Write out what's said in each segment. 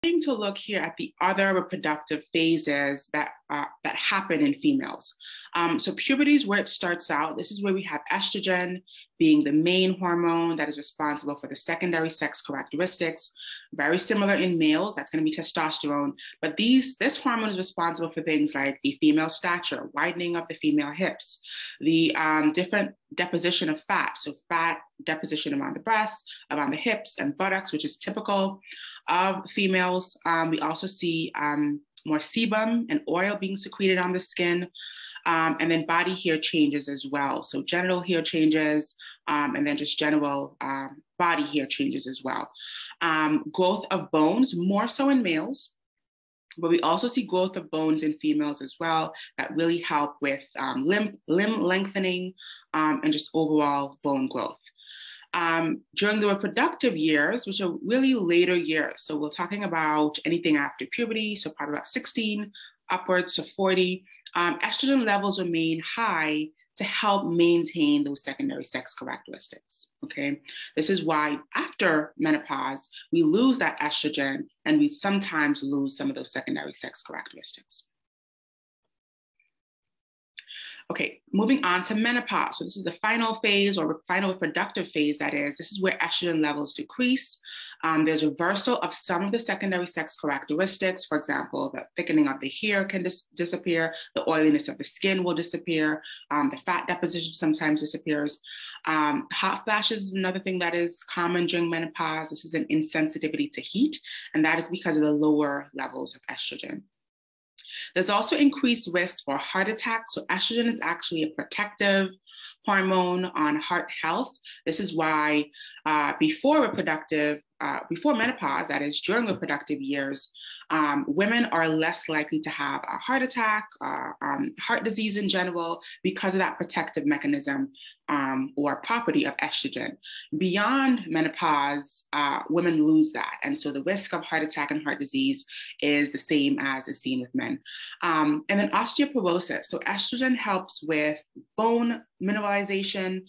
To look here at the other reproductive phases that happen in females. So puberty is where it starts out. This is where we have estrogen being the main hormone that is responsible for the secondary sex characteristics. Very similar in males, that's going to be testosterone. But this hormone is responsible for things like the female stature, widening of the female hips, the different deposition of fat. So fat deposition around the breasts, around the hips and buttocks, which is typical of females. We also see more sebum and oil being secreted on the skin, and then body hair changes as well. So genital hair changes, and then just general body hair changes as well. Growth of bones, more so in males, but we also see growth of bones in females as well that really help with limb lengthening and just overall bone growth. During the reproductive years, which are really later years, so we're talking about anything after puberty, so probably about 16 upwards to 40, estrogen levels remain high to help maintain those secondary sex characteristics, okay? This is why after menopause, we lose that estrogen and we sometimes lose some of those secondary sex characteristics. Okay, moving on to menopause. So this is the final phase or final reproductive phase, that is. This is where estrogen levels decrease. There's reversal of some of the secondary sex characteristics. For example, the thickening of the hair can disappear. The oiliness of the skin will disappear. The fat deposition sometimes disappears. Hot flashes is another thing that is common during menopause. This is an insensitivity to heat, and that is because of the lower levels of estrogen. There's also increased risk for heart attack. So estrogen is actually a protective hormone on heart health. This is why before menopause, that is during reproductive years, women are less likely to have a heart attack, heart disease in general, because of that protective mechanism or property of estrogen. Beyond menopause, women lose that. And so the risk of heart attack and heart disease is the same as is seen with men. And then osteoporosis. So estrogen helps with bone mineralization.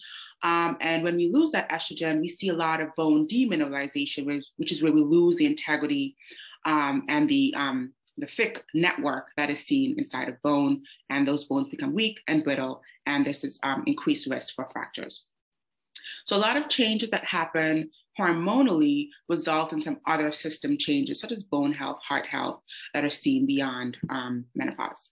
And when we lose that estrogen, we see a lot of bone demineralization, which is where we lose the integrity and the thick network that is seen inside of bone, and those bones become weak and brittle, and this is increased risk for fractures. So a lot of changes that happen hormonally result in some other system changes, such as bone health, heart health, that are seen beyond menopause.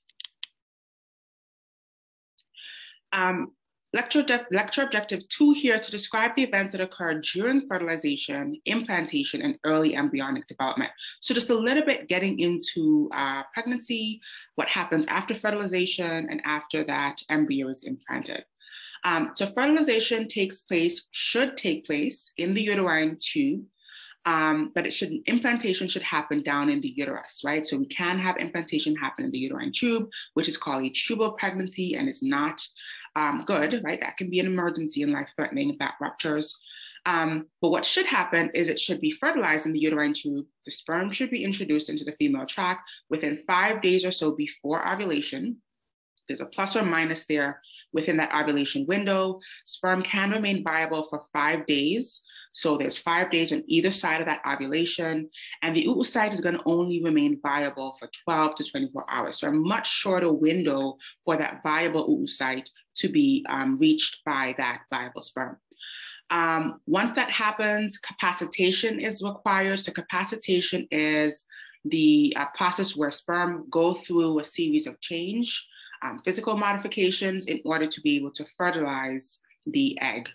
Lecture objective 2 here to describe the events that occur during fertilization, implantation, and early embryonic development. So just a little bit getting into pregnancy, what happens after fertilization, and after that embryo is implanted. So fertilization should take place in the uterine tube, but implantation should happen down in the uterus, right? So we can have implantation happen in the uterine tube, which is called a tubal pregnancy and is not good, right? That can be an emergency and life-threatening if that ruptures. But what should happen is it should be fertilized in the uterine tube. The sperm should be introduced into the female tract within 5 days or so before ovulation. There's a plus or minus there within that ovulation window. Sperm can remain viable for 5 days. So there's 5 days on either side of that ovulation, and the oocyte is going to only remain viable for 12 to 24 hours. So a much shorter window for that viable oocyte to be reached by that viable sperm. Once that happens, capacitation is required. So capacitation is the process where sperm go through a series of physical modifications in order to be able to fertilize the egg.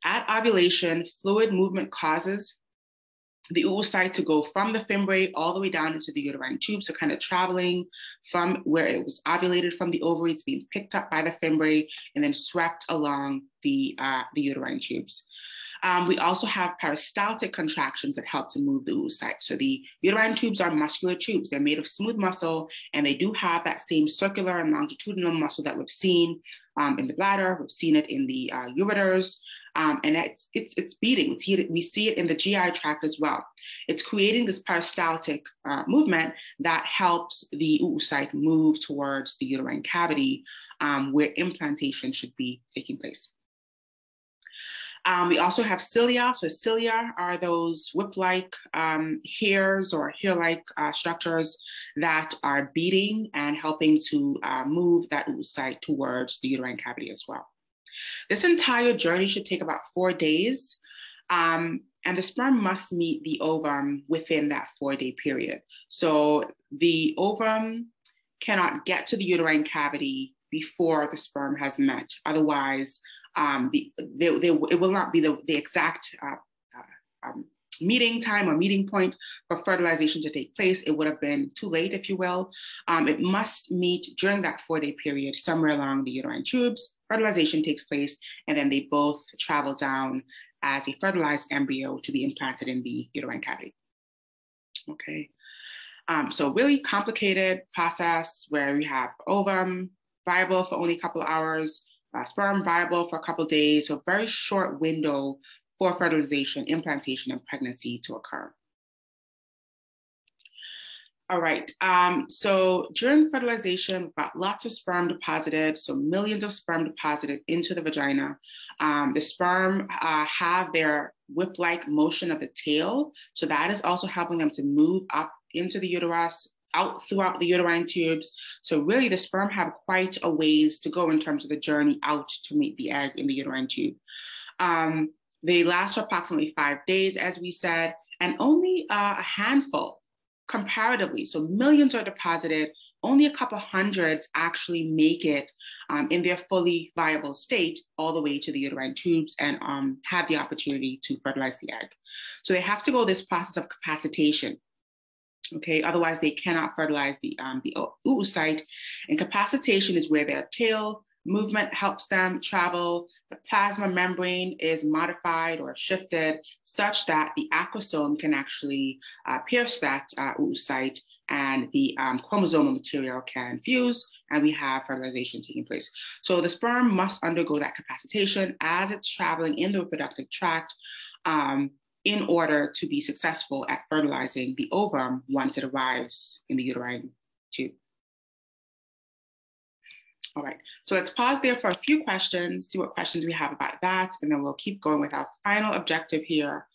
At ovulation, fluid movement causes the oocyte to go from the fimbriae all the way down into the uterine tube, so kind of traveling from where it was ovulated from the ovary, it's being picked up by the fimbriae and then swept along the uterine tubes. We also have peristaltic contractions that help to move the oocyte. So the uterine tubes are muscular tubes. They're made of smooth muscle, and they do have that same circular and longitudinal muscle that we've seen in the bladder. We've seen it in the ureters, and it's beating. We see it in the GI tract as well. It's creating this peristaltic movement that helps the oocyte move towards the uterine cavity where implantation should be taking place. We also have cilia. So cilia are those whip-like hairs or hair-like structures that are beating and helping to move that oocyte towards the uterine cavity as well. This entire journey should take about 4 days. And the sperm must meet the ovum within that 4-day period. So the ovum cannot get to the uterine cavity before the sperm has met. Otherwise, it will not be the exact meeting time or meeting point for fertilization to take place. It would have been too late, if you will. It must meet during that 4-day period, somewhere along the uterine tubes. Fertilization takes place, and then they both travel down as a fertilized embryo to be implanted in the uterine cavity. Okay. So really complicated process where we have ovum viable for only a couple of hours, sperm viable for a couple of days, so very short window for fertilization, implantation, and pregnancy to occur. All right, so during fertilization, we've got lots of sperm deposited, so millions of sperm deposited into the vagina. The sperm have their whip-like motion of the tail, so that is also helping them to move up into the uterus, out throughout the uterine tubes. So really the sperm have quite a ways to go in terms of the journey out to meet the egg in the uterine tube. They last for approximately 5 days, as we said, and only a handful comparatively, so millions are deposited, only a couple hundreds actually make it in their fully viable state all the way to the uterine tubes and have the opportunity to fertilize the egg. So they have to go this process of capacitation. Okay, otherwise they cannot fertilize the oocyte. And capacitation is where their tail movement helps them travel. The plasma membrane is modified or shifted such that the acrosome can actually pierce that oocyte, and the chromosomal material can fuse, and we have fertilization taking place. So the sperm must undergo that capacitation as it's traveling in the reproductive tract in order to be successful at fertilizing the ovum once it arrives in the uterine tube. All right, so let's pause there for a few questions, see what questions we have about that, and then we'll keep going with our final objective here,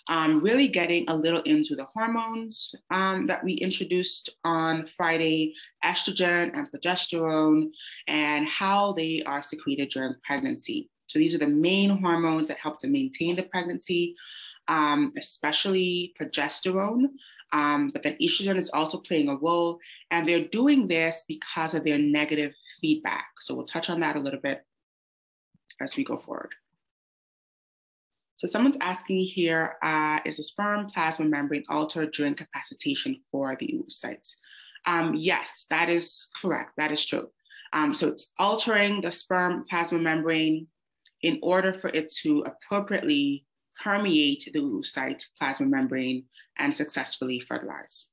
really getting a little into the hormones that we introduced on Friday, estrogen and progesterone, and how they are secreted during pregnancy. So these are the main hormones that help to maintain the pregnancy, especially progesterone, but then estrogen is also playing a role, and they're doing this because of their negative feedback. So we'll touch on that a little bit as we go forward. So someone's asking here, is the sperm plasma membrane altered during capacitation for the oocytes? Yes, that is correct. That is true. So it's altering the sperm plasma membrane in order for it to appropriately permeate the oocyte plasma membrane and successfully fertilize.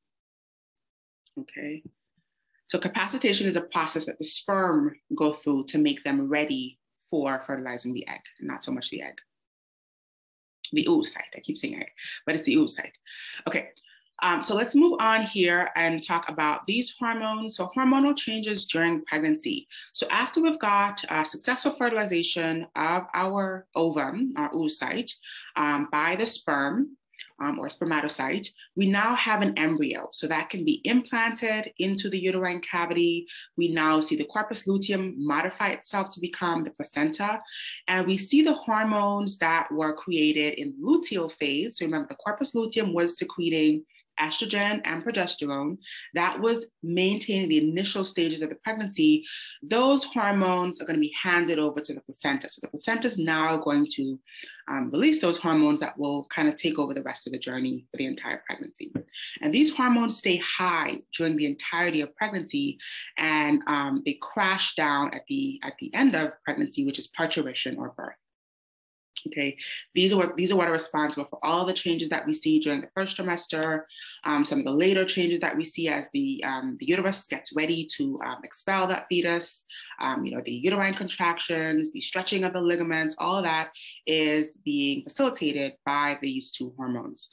Okay. So capacitation is a process that the sperm go through to make them ready for fertilizing the egg, not so much the egg. The oocyte, I keep saying egg, but it's the oocyte. Okay, so let's move on here and talk about these hormones. So hormonal changes during pregnancy. So after we've got successful fertilization of our ovum, our oocyte, by the sperm, or spermatocyte, we now have an embryo. So that can be implanted into the uterine cavity. We now see the corpus luteum modify itself to become the placenta. And we see the hormones that were created in luteal phase. So remember, the corpus luteum was secreting estrogen and progesterone. That was maintaining the initial stages of the pregnancy. Those hormones are going to be handed over to the placenta. So the placenta is now going to release those hormones that will kind of take over the rest of the journey for the entire pregnancy. And these hormones stay high during the entirety of pregnancy, and they crash down at the end of pregnancy, which is parturition or birth. Okay, these are what are responsible for all the changes that we see during the first trimester, some of the later changes that we see as the uterus gets ready to expel that fetus, the uterine contractions, the stretching of the ligaments, all of that is being facilitated by these two hormones,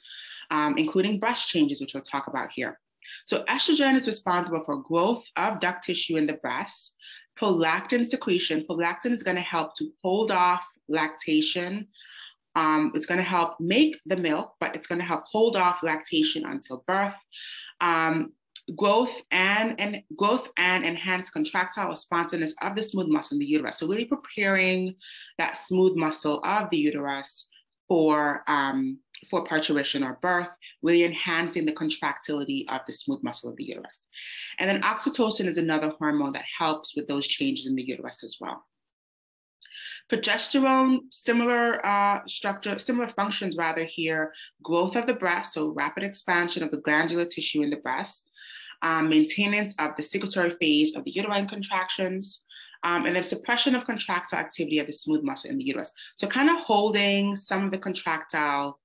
including breast changes, which we'll talk about here. So estrogen is responsible for growth of duct tissue in the breast. Prolactin secretion, prolactin is going to help to hold off lactation It's going to help make the milk, but it's going to help hold off lactation until birth. Growth and enhance contractile responsiveness of the smooth muscle in the uterus. So really preparing that smooth muscle of the uterus for parturition or birth, really enhancing the contractility of the smooth muscle of the uterus. And then oxytocin is another hormone that helps with those changes in the uterus as well. Progesterone, similar structure, similar functions rather here, growth of the breast, so rapid expansion of the glandular tissue in the breast, maintenance of the secretory phase of the uterine contractions, and then suppression of contractile activity of the smooth muscle in the uterus. So kind of holding some of the contractile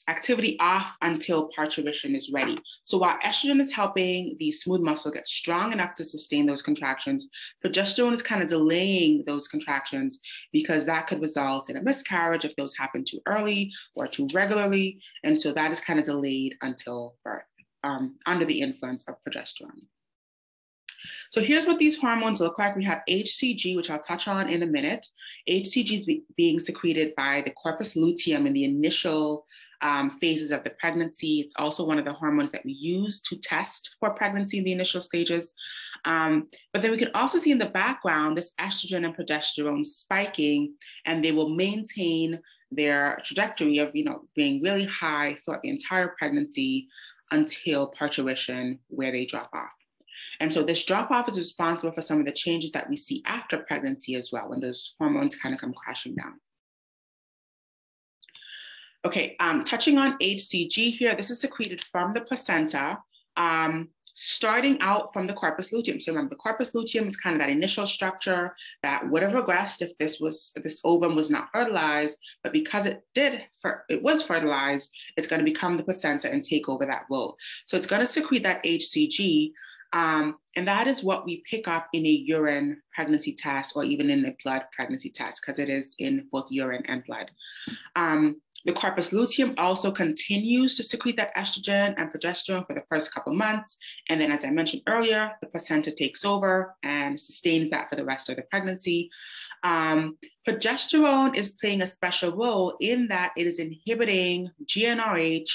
activity off until parturition is ready. So while estrogen is helping the smooth muscle get strong enough to sustain those contractions, progesterone is kind of delaying those contractions because that could result in a miscarriage if those happen too early or too regularly. And so that is kind of delayed until birth under the influence of progesterone. So here's what these hormones look like. We have HCG, which I'll touch on in a minute. HCG is being secreted by the corpus luteum in the initial phases of the pregnancy. It's also one of the hormones that we use to test for pregnancy in the initial stages. But then we can also see in the background this estrogen and progesterone spiking, and they will maintain their trajectory of being really high throughout the entire pregnancy until parturition, where they drop off. And so this drop-off is responsible for some of the changes that we see after pregnancy as well, when those hormones kind of come crashing down. Okay, touching on HCG here, this is secreted from the placenta, starting out from the corpus luteum. So remember, the corpus luteum is kind of that initial structure that would have regressed if this ovum was not fertilized, but because it was fertilized, it's going to become the placenta and take over that role. So it's going to secrete that HCG. And that is what we pick up in a urine pregnancy test or even in a blood pregnancy test, because it is in both urine and blood. The corpus luteum also continues to secrete that estrogen and progesterone for the first couple months. And then, as I mentioned earlier, the placenta takes over and sustains that for the rest of the pregnancy. Progesterone is playing a special role in that it is inhibiting GnRH,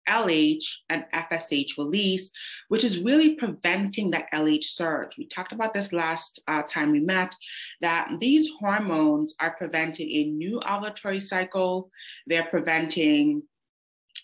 LH, and FSH release, which is really preventing that LH surge. We talked about this last time we met, that these hormones are preventing a new ovulatory cycle. They're preventing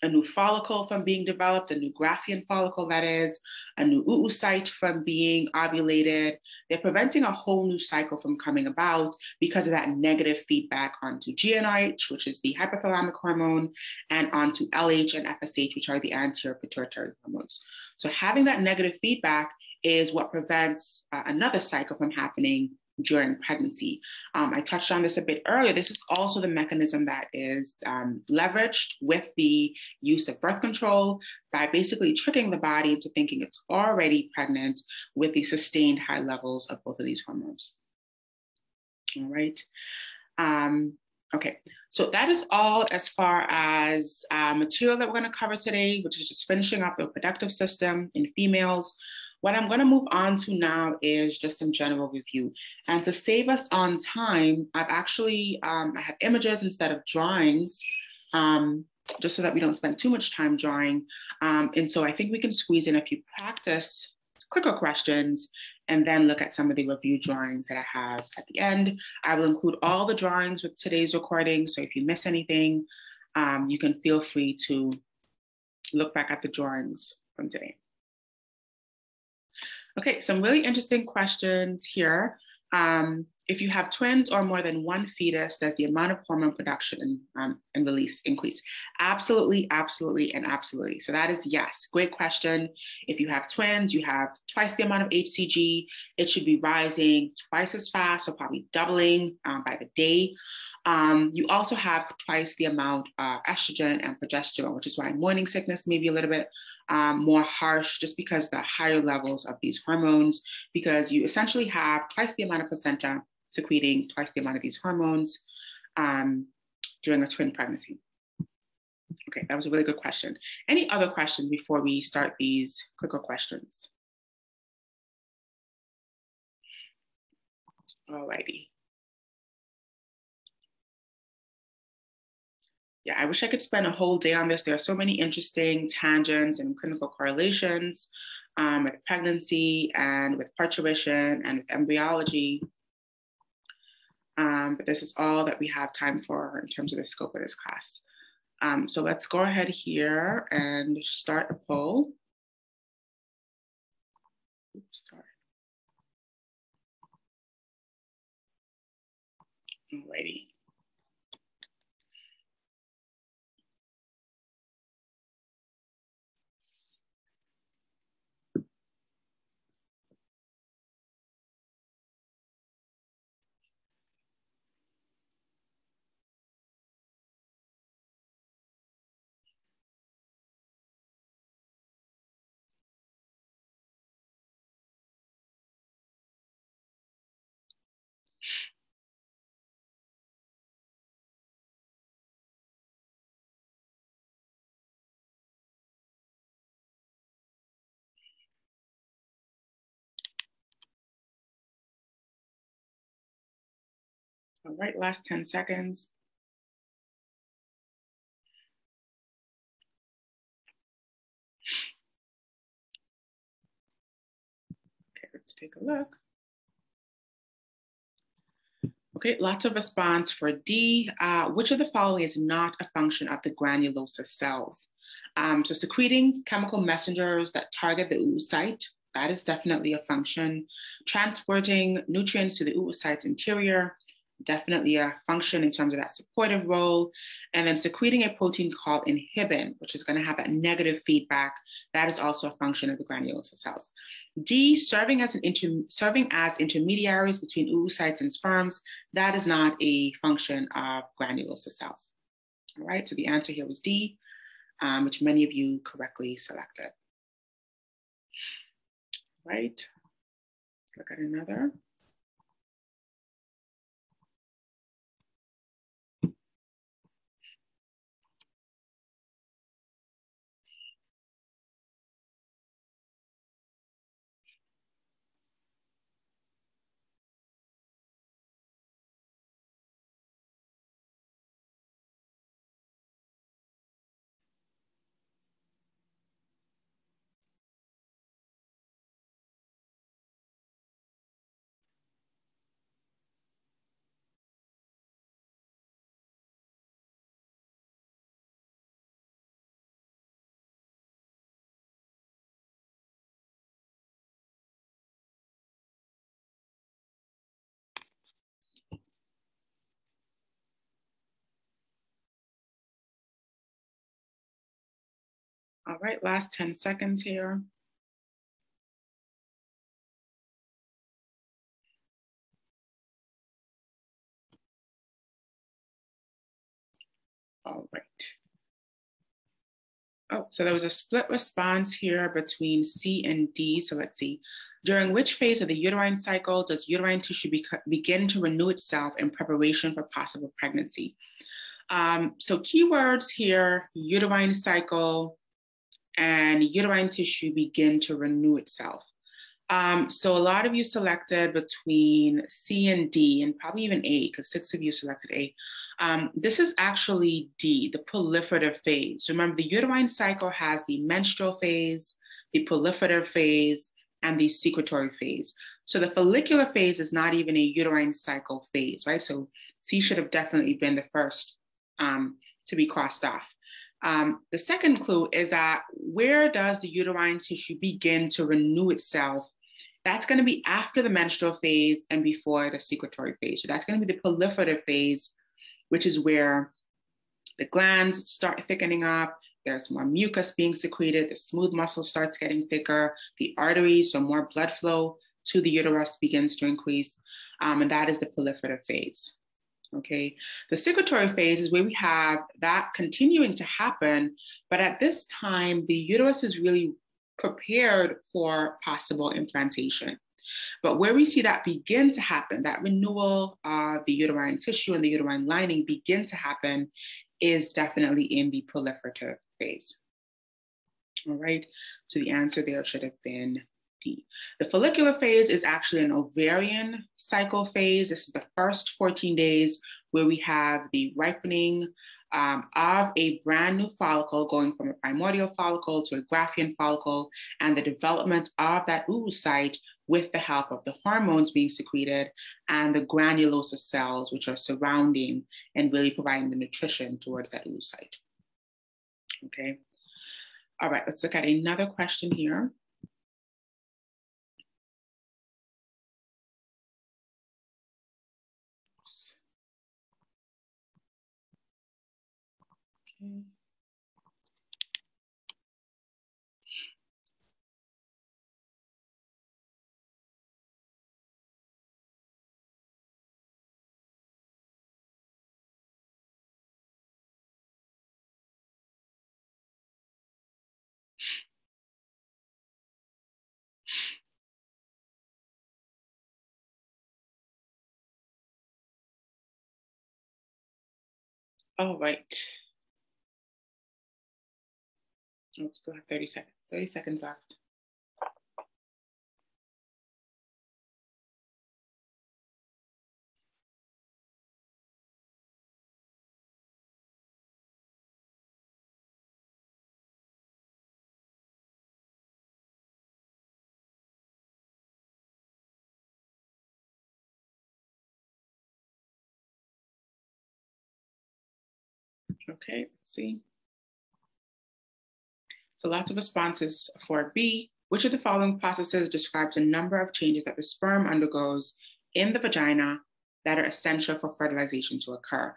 a new follicle from being developed, a new Graafian follicle, that is, a new oocyte from being ovulated. They're preventing a whole new cycle from coming about because of that negative feedback onto GnRH, which is the hypothalamic hormone, and onto LH and FSH, which are the anterior pituitary hormones. So having that negative feedback is what prevents another cycle from happening during pregnancy. I touched on this a bit earlier. This is also the mechanism that is leveraged with the use of birth control by basically tricking the body into thinking it's already pregnant with the sustained high levels of both of these hormones. All right. Okay, so that is all as far as material that we're going to cover today, which is just finishing up the reproductive system in females. What I'm going to move on to now is just some general review. And to save us on time, I've actually, I have images instead of drawings, just so that we don't spend too much time drawing. And so I think we can squeeze in a few practice clicker questions and then look at some of the review drawings that I have at the end. I will include all the drawings with today's recording. So if you miss anything, you can feel free to look back at the drawings from today. Okay, some really interesting questions here. If you have twins or more than one fetus, does the amount of hormone production and release increase? Absolutely, absolutely, and absolutely. So that is yes. Great question. If you have twins, you have twice the amount of HCG. It should be rising twice as fast, so probably doubling by the day. You also have twice the amount of estrogen and progesterone, which is why morning sickness may be a little bit more harsh, just because the higher levels of these hormones, because you essentially have twice the amount of placenta secreting twice the amount of these hormones during a twin pregnancy. Okay, that was a really good question. Any other questions before we start these clicker questions? All righty. Yeah, I wish I could spend a whole day on this. There are so many interesting tangents and clinical correlations with pregnancy and with parturition and with embryology. But this is all that we have time for in terms of the scope of this class. So let's go ahead here and start a poll. Oops, sorry. Alrighty. All right, last 10 seconds. Okay, let's take a look. Okay, lots of response for D. Which of the following is not a function of the granulosa cells? So secreting chemical messengers that target the oocyte, that is definitely a function. Transporting nutrients to the oocyte's interior, definitely a function in terms of that supportive role. And then secreting a protein called inhibin, which is going to have that negative feedback, that is also a function of the granulosa cells. D, serving as intermediaries between oocytes and sperms, that is not a function of granulosa cells. All right, so the answer here was D, which many of you correctly selected. Right, let's look at another. All right, last 10 seconds here. All right. Oh, so there was a split response here between C and D. So let's see. During which phase of the uterine cycle does uterine tissue begin to renew itself in preparation for possible pregnancy? So keywords here, uterine cycle and uterine tissue begin to renew itself. So a lot of you selected between C and D, and probably even A, because 6 of you selected A. This is actually D, the proliferative phase. Remember, the uterine cycle has the menstrual phase, the proliferative phase, and the secretory phase. So the follicular phase is not even a uterine cycle phase, right? So C should have definitely been the first to be crossed off. The second clue is that where does the uterine tissue begin to renew itself? That's going to be after the menstrual phase and before the secretory phase. So that's going to be the proliferative phase, which is where the glands start thickening up. There's more mucus being secreted. The smooth muscle starts getting thicker. The arteries, so more blood flow to the uterus begins to increase. And that is the proliferative phase. Okay, the secretory phase is where we have that continuing to happen, but at this time, the uterus is really prepared for possible implantation. But where we see that begin to happen, that renewal of the uterine tissue and the uterine lining begin to happen is definitely in the proliferative phase. All right, so the answer there should have been D. The follicular phase is actually an ovarian cycle phase. This is the first 14 days where we have the ripening of a brand new follicle going from a primordial follicle to a Graafian follicle, and the development of that oocyte with the help of the hormones being secreted and the granulosa cells, which are surrounding and really providing the nutrition towards that oocyte. Okay. All right, let's look at another question here. Oops. Okay. All right. Oh, still have 30 seconds. 30 seconds left. Okay, let's see. So lots of responses for B. Which of the following processes describes a number of changes that the sperm undergoes in the vagina that are essential for fertilization to occur?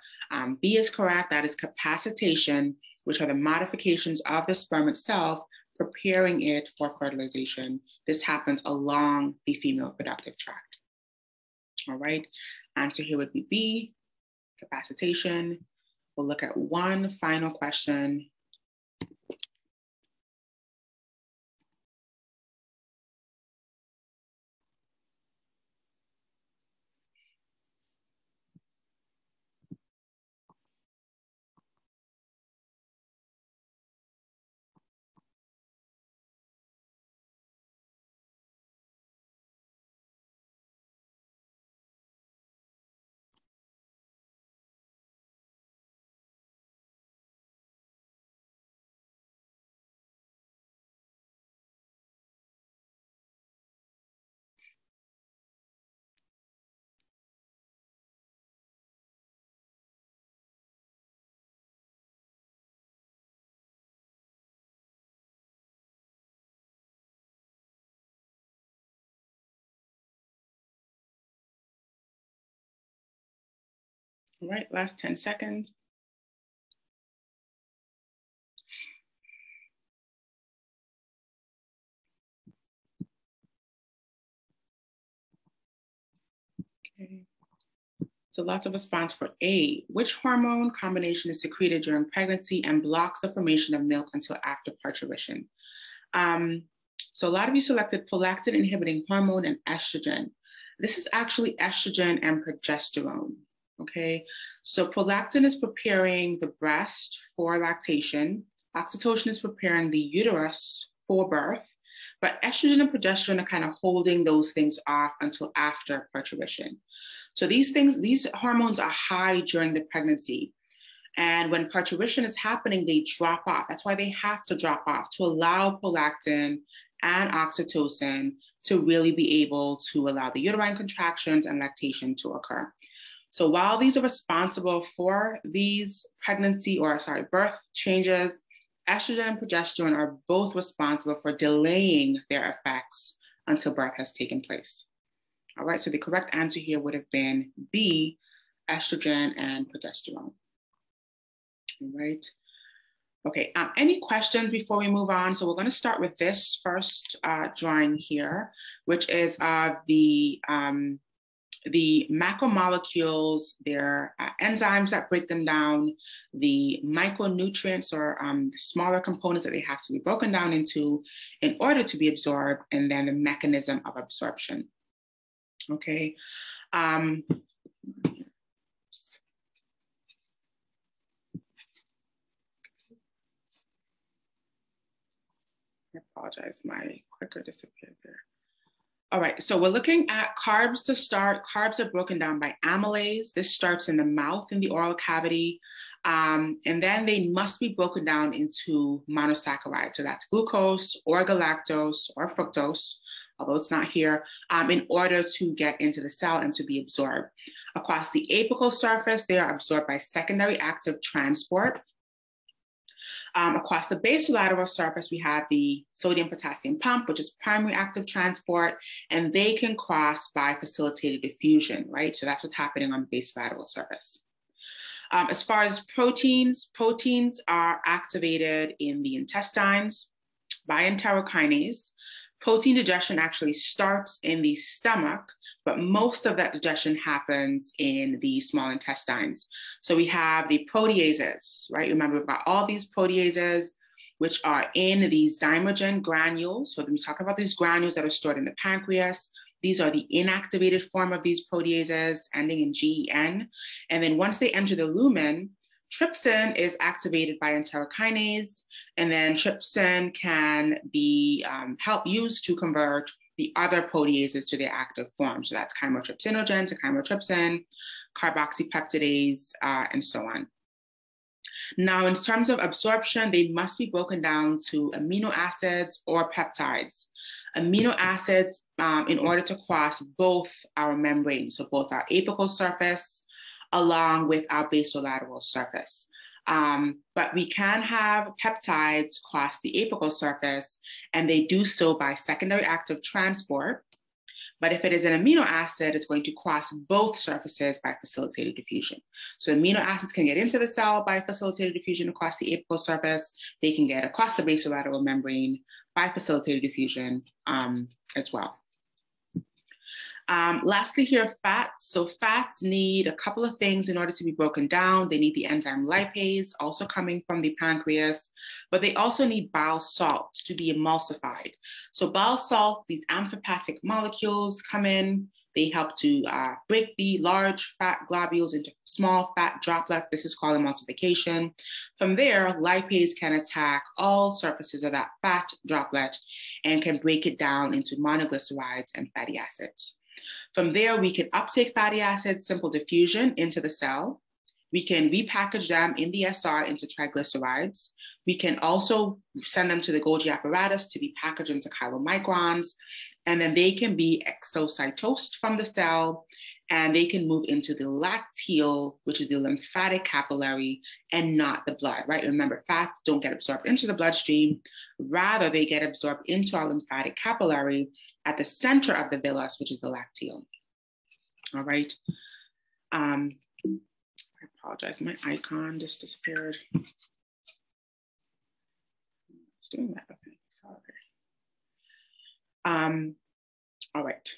B is correct. That is capacitation, which are the modifications of the sperm itself, preparing it for fertilization. This happens along the female reproductive tract. All right, answer here would be B, capacitation. We'll look at one final question. All right, last 10 seconds. Okay. So lots of response for A. Which hormone combination is secreted during pregnancy and blocks the formation of milk until after parturition? So a lot of you selected prolactin inhibiting hormone and estrogen. This is actually estrogen and progesterone. Okay, so prolactin is preparing the breast for lactation. Oxytocin is preparing the uterus for birth, but estrogen and progesterone are kind of holding those things off until after parturition. So these hormones are high during the pregnancy. And when parturition is happening, they drop off. That's why they have to drop off to allow prolactin and oxytocin to really be able to allow the uterine contractions and lactation to occur. So while these are responsible for these birth changes, estrogen and progesterone are both responsible for delaying their effects until birth has taken place. All right, so the correct answer here would have been B, estrogen and progesterone. All right. Okay, any questions before we move on? So we're going to start with this first drawing here, which is the macromolecules, their enzymes that break them down, the micronutrients or smaller components that they have to be broken down into in order to be absorbed, and then the mechanism of absorption. Okay. I apologize, my clicker disappeared there. All right, so we're looking at carbs to start. Carbs are broken down by amylase. This starts in the mouth, in the oral cavity. And then they must be broken down into monosaccharides. So that's glucose or galactose or fructose, although it's not here, in order to get into the cell and to be absorbed. Across the apical surface, they are absorbed by secondary active transport. Across the basolateral surface, we have the sodium-potassium pump, which is primary active transport, and they can cross by facilitated diffusion, right? So that's what's happening on the basolateral surface. As far as proteins, proteins are activated in the intestines by enterokinase. Protein digestion actually starts in the stomach, but most of that digestion happens in the small intestines. So we have the proteases, right? Remember about all these proteases, which are in the zymogen granules. So we talk about these granules that are stored in the pancreas. These are the inactivated form of these proteases ending in GEN. And then once they enter the lumen, trypsin is activated by enterokinase, and then trypsin can be used to convert the other proteases to their active form. So that's chymotrypsinogen to chymotrypsin, carboxypeptidase, and so on. Now, in terms of absorption, they must be broken down to amino acids or peptides. Amino acids, in order to cross both our membranes, so both our apical surface along with our basolateral surface. But we can have peptides cross the apical surface, and they do so by secondary active transport. But if it is an amino acid, it's going to cross both surfaces by facilitated diffusion. So amino acids can get into the cell by facilitated diffusion across the apical surface. They can get across the basolateral membrane by facilitated diffusion as well. Lastly here, fats. So fats need a couple of things in order to be broken down. They need the enzyme lipase, also coming from the pancreas, but they also need bile salts to be emulsified. So bile salt, these amphipathic molecules come in. They help to break the large fat globules into small fat droplets. This is called emulsification. From there, lipase can attack all surfaces of that fat droplet and can break it down into monoglycerides and fatty acids. From there, we can uptake fatty acids, simple diffusion into the cell. We can repackage them in the SR into triglycerides. We can also send them to the Golgi apparatus to be packaged into chylomicrons, and then they can be exocytosed from the cell, and they can move into the lacteal, which is the lymphatic capillary, and not the blood, right? Remember, fats don't get absorbed into the bloodstream. Rather, they get absorbed into our lymphatic capillary at the center of the villus, which is the lacteal. All right. I apologize, my icon just disappeared. It's doing that, okay, sorry. All right.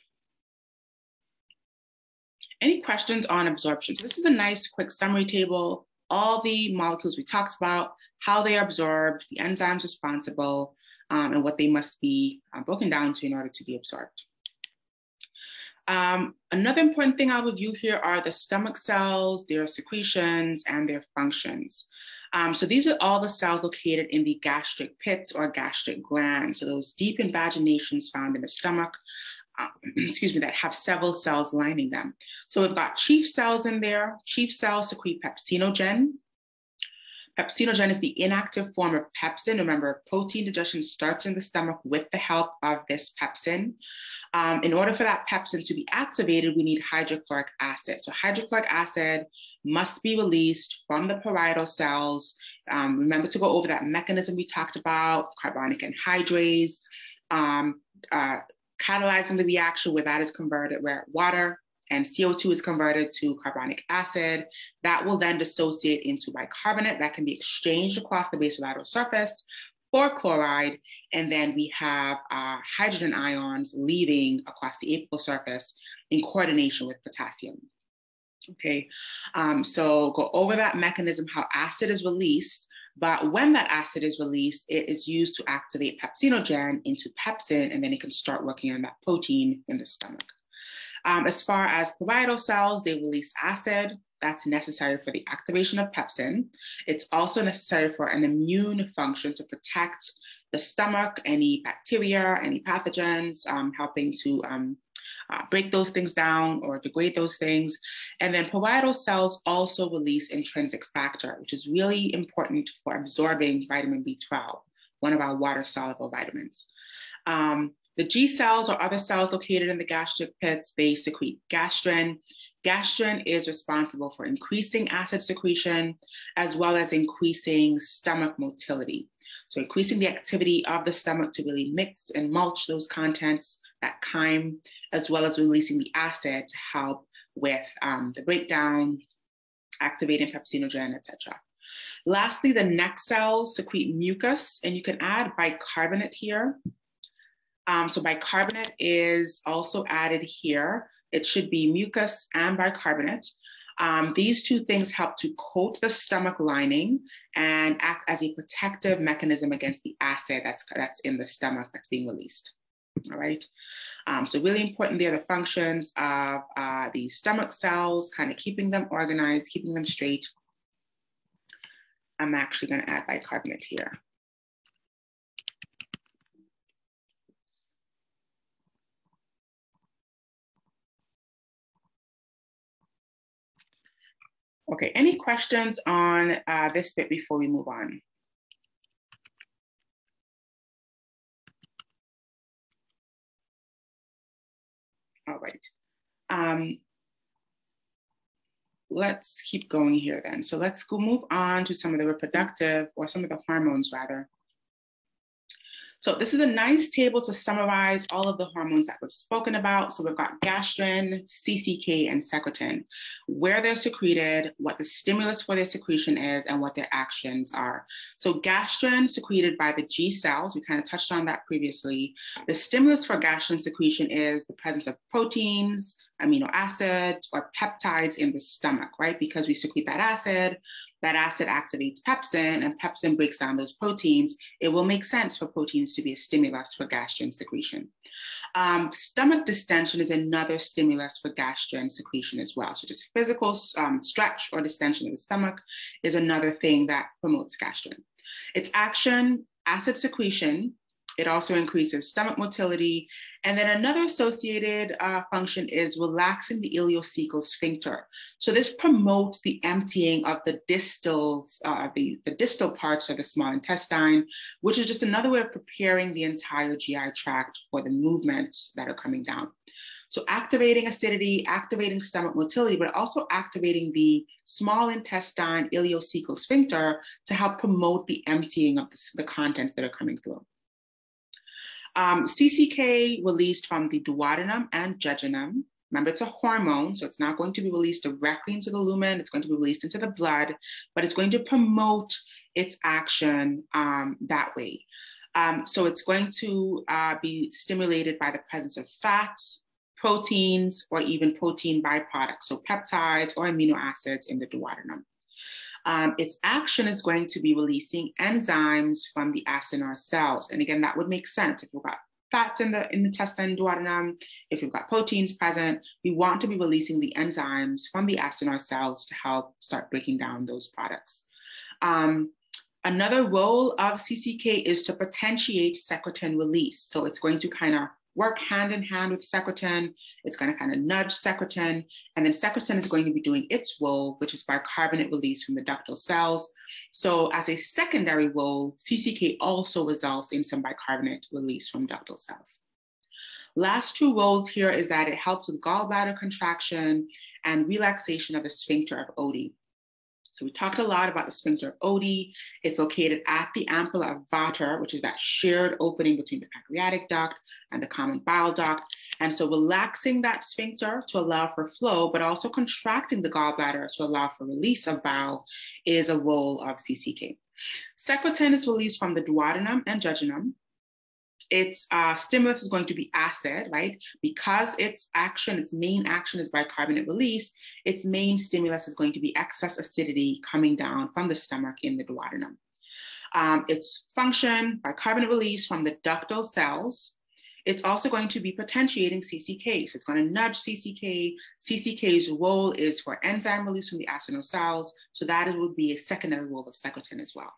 Any questions on absorption? So this is a nice quick summary table. All the molecules we talked about, how they are absorbed, the enzymes responsible, and what they must be broken down to in order to be absorbed. Another important thing I'll review here are the stomach cells, their secretions, and their functions. So these are all the cells located in the gastric pits or gastric glands. So those deep invaginations found in the stomach, that have several cells lining them. So we've got chief cells in there. Chief cells secrete pepsinogen. Pepsinogen is the inactive form of pepsin. Remember, protein digestion starts in the stomach with the help of this pepsin. In order for that pepsin to be activated, we need hydrochloric acid. So hydrochloric acid must be released from the parietal cells. Remember to go over that mechanism we talked about, carbonic anhydrase, catalyzing the reaction where that is converted, where water and CO2 is converted to carbonic acid. That will then dissociate into bicarbonate that can be exchanged across the basolateral surface for chloride. And then we have hydrogen ions leaving across the apical surface in coordination with potassium. Okay, so go over that mechanism, how acid is released. But when that acid is released, it is used to activate pepsinogen into pepsin, and then it can start working on that protein in the stomach. As far as parietal cells, they release acid. That's necessary for the activation of pepsin. It's also necessary for an immune function to protect the stomach, any bacteria, any pathogens, helping to break those things down or degrade those things. And then parietal cells also release intrinsic factor, which is really important for absorbing vitamin B12, one of our water-soluble vitamins. The G cells or other cells located in the gastric pits, they secrete gastrin. Gastrin is responsible for increasing acid secretion, as well as increasing stomach motility. So increasing the activity of the stomach to really mix and mulch those contents, that chyme, as well as releasing the acid to help with the breakdown, activating pepsinogen, etc. Lastly, the neck cells secrete mucus, and you can add bicarbonate here. So bicarbonate is also added here. It should be mucus and bicarbonate. These two things help to coat the stomach lining and act as a protective mechanism against the acid that's in the stomach that's being released. All right. So really important there, the functions of the stomach cells, kind of keeping them organized, keeping them straight. I'm actually going to add bicarbonate here. Okay, any questions on this bit before we move on? All right. Let's keep going here then. So let's go move on to some of the reproductive, or some of the hormones rather. So this is a nice table to summarize all of the hormones that we've spoken about. So we've got gastrin, CCK, and secretin, where they're secreted, what the stimulus for their secretion is, and what their actions are. So gastrin secreted by the G cells, we kind of touched on that previously. The stimulus for gastrin secretion is the presence of proteins, amino acids, or peptides in the stomach, right? Because we secrete that acid activates pepsin, and pepsin breaks down those proteins. It will make sense for proteins to be a stimulus for gastrin secretion. Stomach distension is another stimulus for gastrin secretion as well. So just physical stretch or distension of the stomach is another thing that promotes gastrin. Its action, acid secretion. It also increases stomach motility. And then another associated function is relaxing the ileocecal sphincter. So this promotes the emptying of the distal, the distal parts of the small intestine, which is just another way of preparing the entire GI tract for the movements that are coming down. So activating acidity, activating stomach motility, but also activating the small intestine ileocecal sphincter to help promote the emptying of the contents that are coming through. CCK released from the duodenum and jejunum. Remember, it's a hormone, so it's not going to be released directly into the lumen. It's going to be released into the blood, but it's going to promote its action that way. So it's going to be stimulated by the presence of fats, proteins, or even protein byproducts, so peptides or amino acids in the duodenum. Its action is going to be releasing enzymes from the acinar cells. And again, that would make sense if we've got fats in the intestine duodenum, if we've got proteins present, we want to be releasing the enzymes from the acinar cells to help start breaking down those products. Another role of CCK is to potentiate secretin release. So it's going to kind of work hand in hand with secretin. It's going to kind of nudge secretin, and then secretin is going to be doing its role, which is bicarbonate release from the ductal cells. So as a secondary role, CCK also results in some bicarbonate release from ductal cells. Last two roles here is that it helps with gallbladder contraction and relaxation of the sphincter of Oddi. So we talked a lot about the sphincter of Oddi. It's located at the ampulla of Vater, which is that shared opening between the pancreatic duct and the common bile duct. And so relaxing that sphincter to allow for flow, but also contracting the gallbladder to allow for release of bile is a role of CCK. Secretin is released from the duodenum and jejunum. Its stimulus is going to be acid, right? Because its main action is bicarbonate release, its main stimulus is going to be excess acidity coming down from the stomach in the duodenum. Its function, bicarbonate release from the ductal cells. It's also going to be potentiating CCK. So it's going to nudge CCK. CCK's role is for enzyme release from the acinar cells. So that would be a secondary role of secretin as well.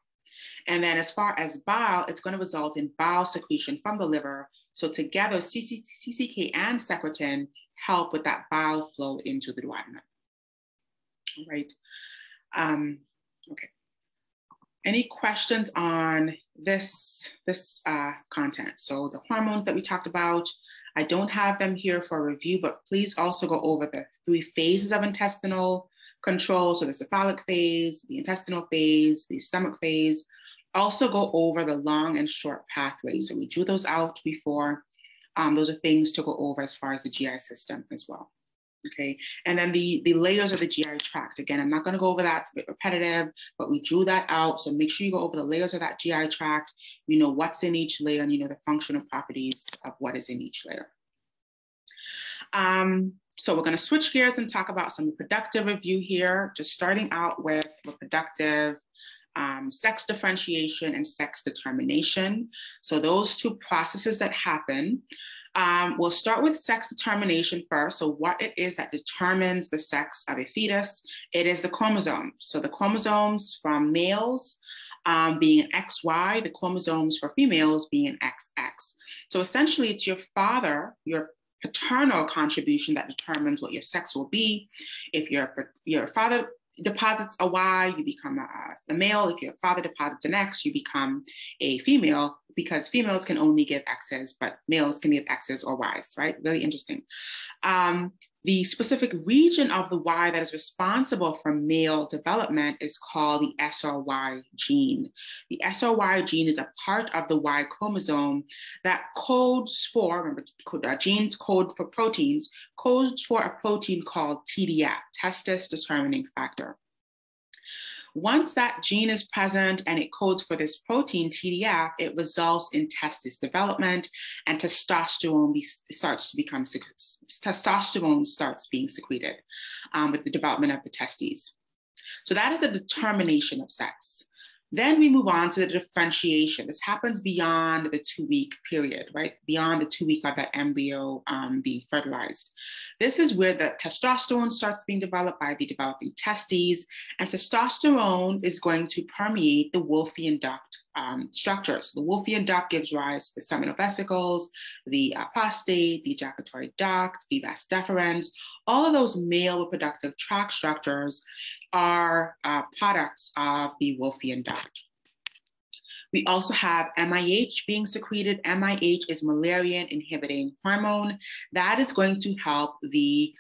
And then as far as bile, it's going to result in bile secretion from the liver. So together, CCK and secretin help with that bile flow into the duodenum. All right. Okay. Any questions on this content? So the hormones that we talked about, I don't have them here for review, but please also go over the 3 phases of intestinal control. So the cephalic phase, the intestinal phase, the stomach phase. Also go over the long and short pathways. So we drew those out before. Those are things to go over as far as the GI system as well. Okay, and then the layers of the GI tract. Again, I'm not going to go over that, it's a bit repetitive, but we drew that out. So make sure you go over the layers of that GI tract. You know what's in each layer and you know the functional properties of what is in each layer. So we're going to switch gears and talk about some reproductive review here, just starting out with reproductive, sex differentiation and sex determination. So those 2 processes that happen. We'll start with sex determination first. So what it is that determines the sex of a fetus, it is the chromosomes. So the chromosomes from males being an XY, the chromosomes for females being an XX. So essentially it's your father, your paternal contribution that determines what your sex will be. If your father deposits a Y, you become a male. If your father deposits an X, you become a female, because females can only give X's, but males can give X's or Y's, right? Really interesting. The specific region of the Y that is responsible for male development is called the SRY gene. The SRY gene is a part of the Y chromosome that codes for, remember, genes code for proteins, codes for a protein called TDF, testis determining factor. Once that gene is present and it codes for this protein, TDF, it results in testis development, and testosterone starts being secreted with the development of the testes. So that is the determination of sex. Then we move on to the differentiation. This happens beyond the 2-week period, right? Beyond the 2 week of that embryo being fertilized. This is where the testosterone starts being developed by the developing testes, and testosterone is going to permeate the Wolffian duct structures. The Wolffian duct gives rise to the seminal vesicles, the prostate, the ejaculatory duct, the vas deferens. All of those male reproductive tract structures are products of the Wolffian duct. We also have MIH being secreted. MIH is Müllerian inhibiting hormone. That is going to help the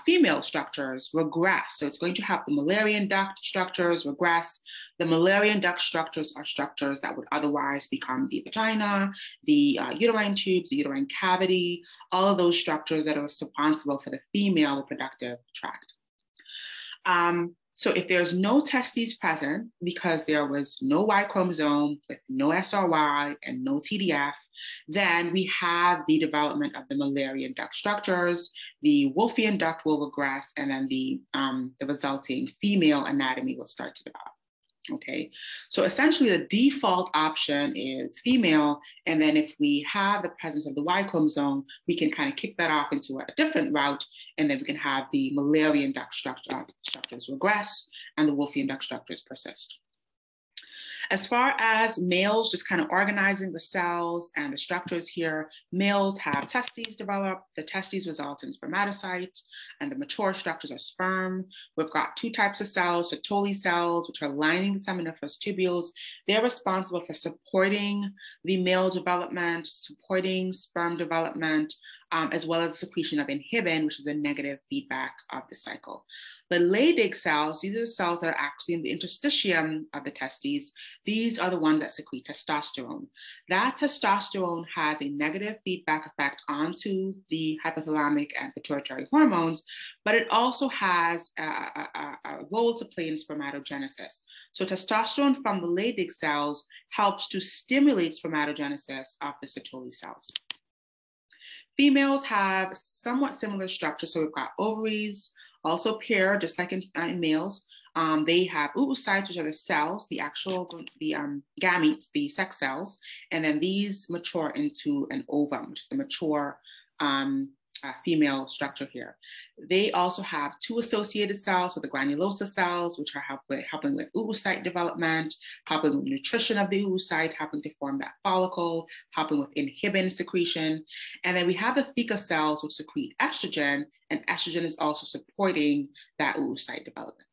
female structures regress. So it's going to help the Müllerian duct structures regress. The Müllerian duct structures are structures that would otherwise become the vagina, the uterine tubes, the uterine cavity, all of those structures that are responsible for the female reproductive tract. So if there's no testes present, because there was no Y chromosome with no SRY and no TDF, then we have the development of the Müllerian duct structures, the Wolffian duct will regress, and then the resulting female anatomy will start to develop. Okay, so essentially the default option is female, and then if we have the presence of the Y chromosome, we can kind of kick that off into a different route, and then we can have the Müllerian duct structures regress and the Wolffian duct structures persist. As far as males, just kind of organizing the cells and the structures here, males have testes develop, the testes result in spermatocytes, and the mature structures are sperm. We've got 2 types of cells, Sertoli cells, which are lining the seminiferous tubules. They're responsible for supporting the male development, supporting sperm development, as well as secretion of inhibin, which is the negative feedback of the cycle. The Leydig cells, these are the cells that are actually in the interstitium of the testes. These are the ones that secrete testosterone. That testosterone has a negative feedback effect onto the hypothalamic and pituitary hormones, but it also has a role to play in spermatogenesis. So testosterone from the Leydig cells helps to stimulate spermatogenesis of the Sertoli cells. Females have somewhat similar structure. So we've got ovaries, also pair, just like in males. They have oocytes, which are the cells, the gametes, the sex cells. And then these mature into an ovum, which is the mature female structure here. They also have two associated cells, so the granulosa cells, which are helping with oocyte development, helping with nutrition of the oocyte, helping to form that follicle, helping with inhibin secretion. And then we have the theca cells, which secrete estrogen, and estrogen is also supporting that oocyte development.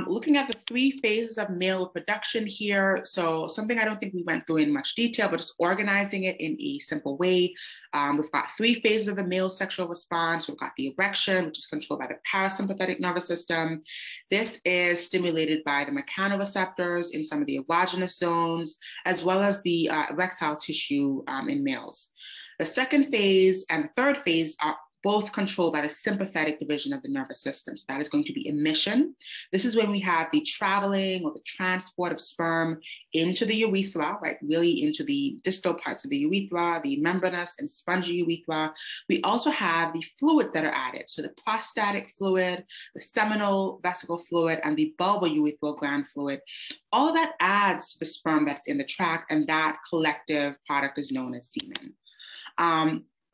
Looking at the 3 phases of male reproduction here. So something I don't think we went through in much detail, but just organizing it in a simple way. We've got 3 phases of the male sexual response. We've got the erection, which is controlled by the parasympathetic nervous system. This is stimulated by the mechanoreceptors in some of the erogenous zones, as well as the erectile tissue in males. The second phase and the third phase are both controlled by the sympathetic division of the nervous system. So that is going to be emission. This is when we have the traveling or the transport of sperm into the urethra, right? Really into the distal parts of the urethra, the membranous and spongy urethra. We also have the fluids that are added. So the prostatic fluid, the seminal vesicle fluid, and the bulbourethral gland fluid. All of that adds to the sperm that's in the tract, and that collective product is known as semen.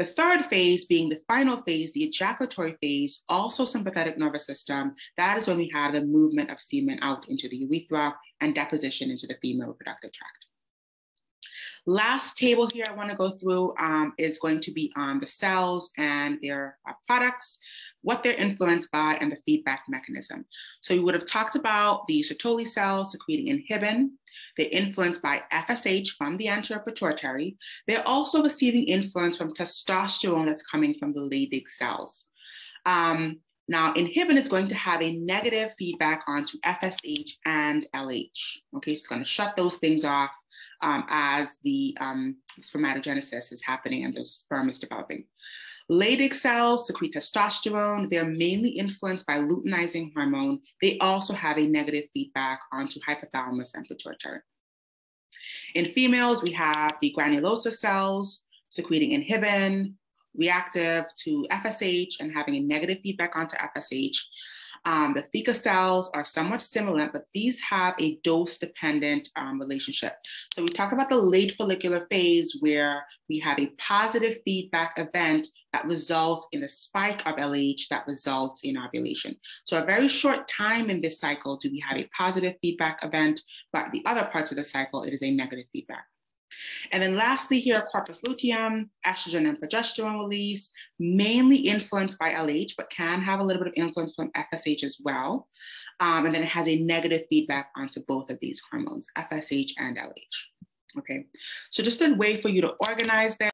The third phase being the final phase, the ejaculatory phase, also sympathetic nervous system. That is when we have the movement of semen out into the urethra and deposition into the female reproductive tract. Last table here I want to go through is going to be on the cells and their products, what they're influenced by, and the feedback mechanism. So you would have talked about the Sertoli cells secreting inhibin. They're influenced by FSH from the anterior pituitary. They're also receiving influence from testosterone that's coming from the Leydig cells. Now, inhibin is going to have a negative feedback onto FSH and LH. Okay, so it's going to shut those things off as the spermatogenesis is happening and the sperm is developing. Leydig cells secrete testosterone. They're mainly influenced by luteinizing hormone. They also have a negative feedback onto hypothalamus and pituitary. In females, we have the granulosa cells secreting inhibin, reactive to FSH and having a negative feedback onto FSH. The theca cells are somewhat similar, but these have a dose-dependent relationship. So we talked about the late follicular phase where we have a positive feedback event that results in a spike of LH that results in ovulation. So a very short time in this cycle do we have a positive feedback event, but the other parts of the cycle, it is a negative feedback. And then lastly here, corpus luteum, estrogen and progesterone release, mainly influenced by LH, but can have a little bit of influence from FSH as well. And then it has a negative feedback onto both of these hormones, FSH and LH. Okay, so just a way for you to organize that.